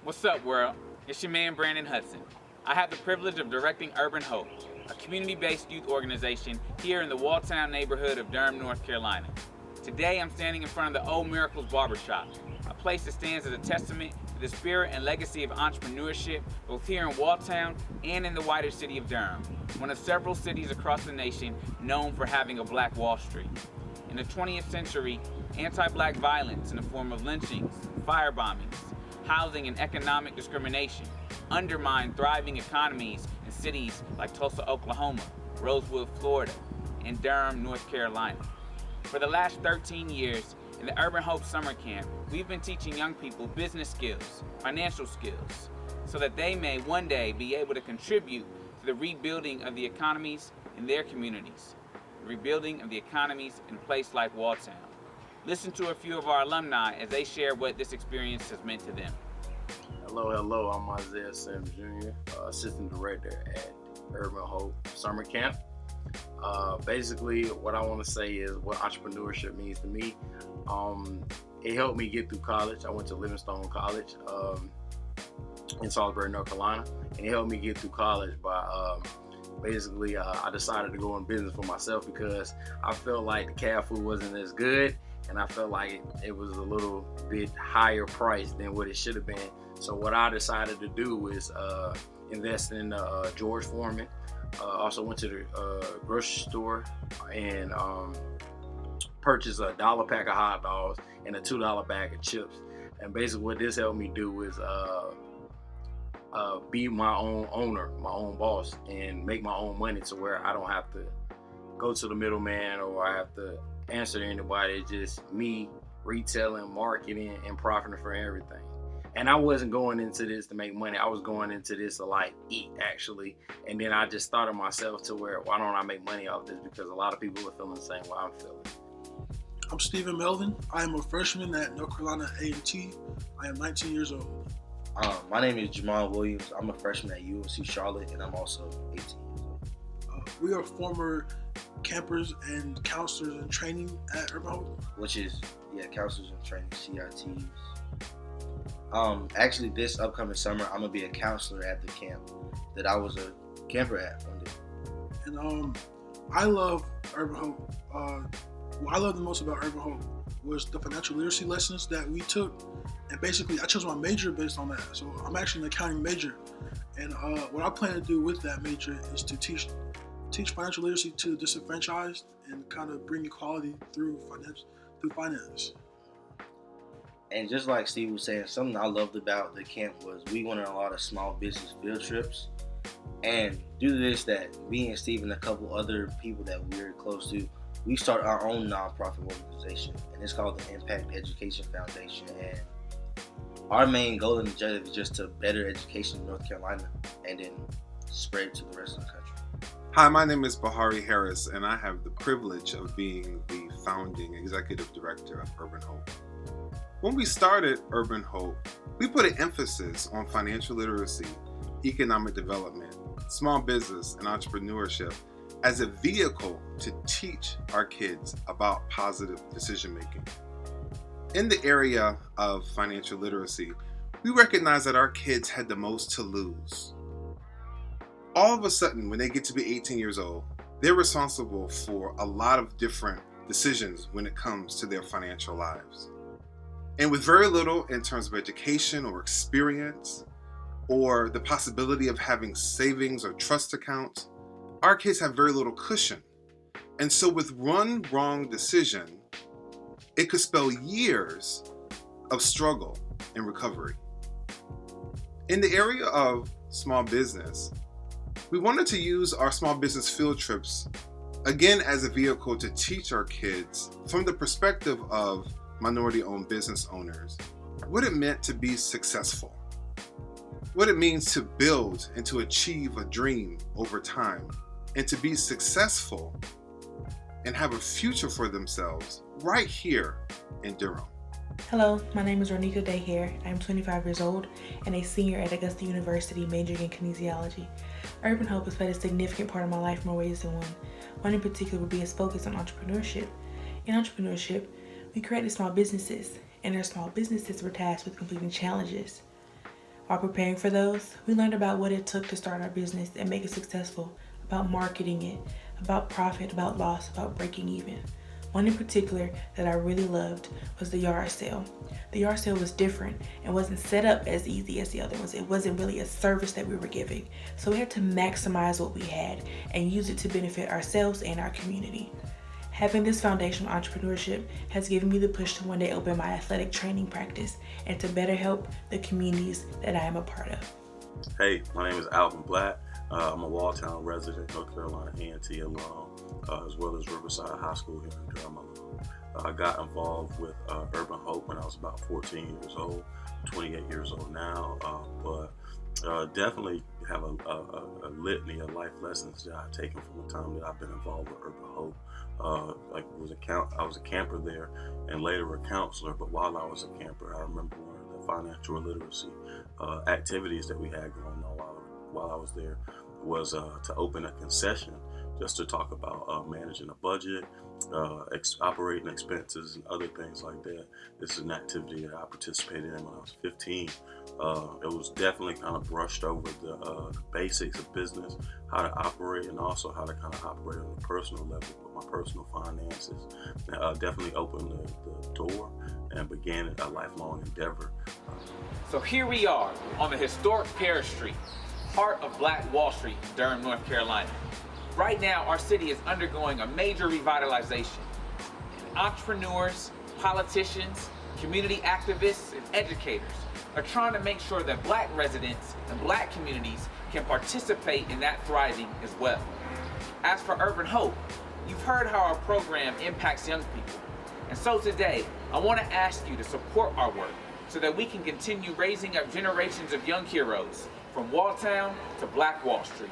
What's up, world? It's your man, Brandon Hudson. I have the privilege of directing Urban Hope, a community-based youth organization here in the Walltown neighborhood of Durham, North Carolina. Today, I'm standing in front of the Old Miracles Barbershop, a place that stands as a testament to the spirit and legacy of entrepreneurship both here in Walltown and in the wider city of Durham, one of several cities across the nation known for having a Black Wall Street. In the 20th century, anti-Black violence in the form of lynchings, firebombings, housing and economic discrimination undermined thriving economies in cities like Tulsa, Oklahoma, Rosewood, Florida, and Durham, North Carolina. For the last 13 years, in the Urban Hope Summer Camp, we've been teaching young people business skills, financial skills, so that they may one day be able to contribute to the rebuilding of the economies in their communities, the rebuilding of the economies in a place like Walltown. Listen to a few of our alumni as they share what this experience has meant to them. Hello, I'm Isaiah Sims Jr., Assistant Director at Urban Hope Summer Camp. Basically, what I want to say is what entrepreneurship means to me. It helped me get through college. I went to Livingstone College in Salisbury, North Carolina, and it helped me get through college by I decided to go in business for myself because I felt like the cab food wasn't as good, and I felt like it was a little bit higher price than what it should have been. So what I decided to do was invest in George Foreman. Also went to the grocery store and purchased a $1 pack of hot dogs and a $2 bag of chips. And basically what this helped me do is be my own owner, my own boss, and make my own money to where I don't have to go to the middleman or I have to answer to anybody. It's just me retailing, marketing, and profiting for everything. And I wasn't going into this to make money. I was going into this to like eat actually. And then I just started myself to where, why don't I make money off this? Because a lot of people are feeling the same way I'm feeling. I'm Stephen Melvin. I am a freshman at North Carolina A&T. I am 19 years old. My name is Jamal Williams. I'm a freshman at UNC Charlotte, and I'm also 18 years old. We are former campers and counselors in training at Urban Hope. Which is, counselors in training, CITs. Actually, this upcoming summer, I'm going to be a counselor at the camp that I was a camper at one day. And I love Urban Hope. What I love the most about Urban Hope was the financial literacy lessons that we took. And basically, I chose my major based on that. So I'm actually an accounting major. And what I plan to do with that major is to teach financial literacy to the disenfranchised and kind of bring equality through finance. And just like Steve was saying, something I loved about the camp was we went on a lot of small business field trips. And due to this, that me and Steve and a couple other people that we're close to, we started our own nonprofit organization. And it's called the Impact Education Foundation. And our main goal and objective is just to better education in North Carolina and then spread to the rest of the country. Hi, my name is Bahari Harris, and I have the privilege of being the founding executive director of Urban Hope. When we started Urban Hope, we put an emphasis on financial literacy, economic development, small business, and entrepreneurship as a vehicle to teach our kids about positive decision making. In the area of financial literacy, we recognize that our kids had the most to lose. All of a sudden, when they get to be 18 years old, they're responsible for a lot of different decisions when it comes to their financial lives. And with very little in terms of education or experience, or the possibility of having savings or trust accounts, our kids have very little cushion. And so with one wrong decision, it could spell years of struggle and recovery. In the area of small business, we wanted to use our small business field trips again as a vehicle to teach our kids from the perspective of minority-owned business owners what it meant to be successful, what it means to build and to achieve a dream over time, and to be successful and have a future for themselves right here in Durham. Hello, my name is Ronika Dayhair. I'm 25 years old and a senior at Augusta University majoring in kinesiology. Urban Hope has played a significant part of my life in more ways than one. One in particular would be its focus on entrepreneurship. In entrepreneurship, we created small businesses, and our small businesses were tasked with completing challenges. While preparing for those, we learned about what it took to start our business and make it successful, about marketing it, about profit, about loss, about breaking even. One in particular that I really loved was the yard sale. The yard sale was different and wasn't set up as easy as the other ones. It wasn't really a service that we were giving. So we had to maximize what we had and use it to benefit ourselves and our community. Having this foundational entrepreneurship has given me the push to one day open my athletic training practice and to better help the communities that I am a part of. Hey, my name is Alvin Black. I'm a Walltown resident, North Carolina A&T alum, as well as Riverside High School here in Durham alum. I got involved with Urban Hope when I was about 14 years old, 28 years old now, but definitely have a litany of life lessons that I've taken from the time that I've been involved with Urban Hope. I was a camper there and later a counselor, but while I was a camper, I remember one of the financial literacy activities that we had going on while I was there was to open a concession just to talk about managing a budget, operating expenses, and other things like that. This is an activity that I participated in when I was 15. It was definitely kind of brushed over the basics of business, how to operate, and also how to kind of operate on a personal level with my personal finances. Definitely opened the door and began a lifelong endeavor. So here we are on the historic Paris Street, heart of Black Wall Street, Durham, North Carolina. Right now, our city is undergoing a major revitalization. And entrepreneurs, politicians, community activists, and educators are trying to make sure that Black residents and Black communities can participate in that thriving as well. As for Urban Hope, you've heard how our program impacts young people. And so today, I want to ask you to support our work so that we can continue raising up generations of young heroes from Walltown to Black Wall Street.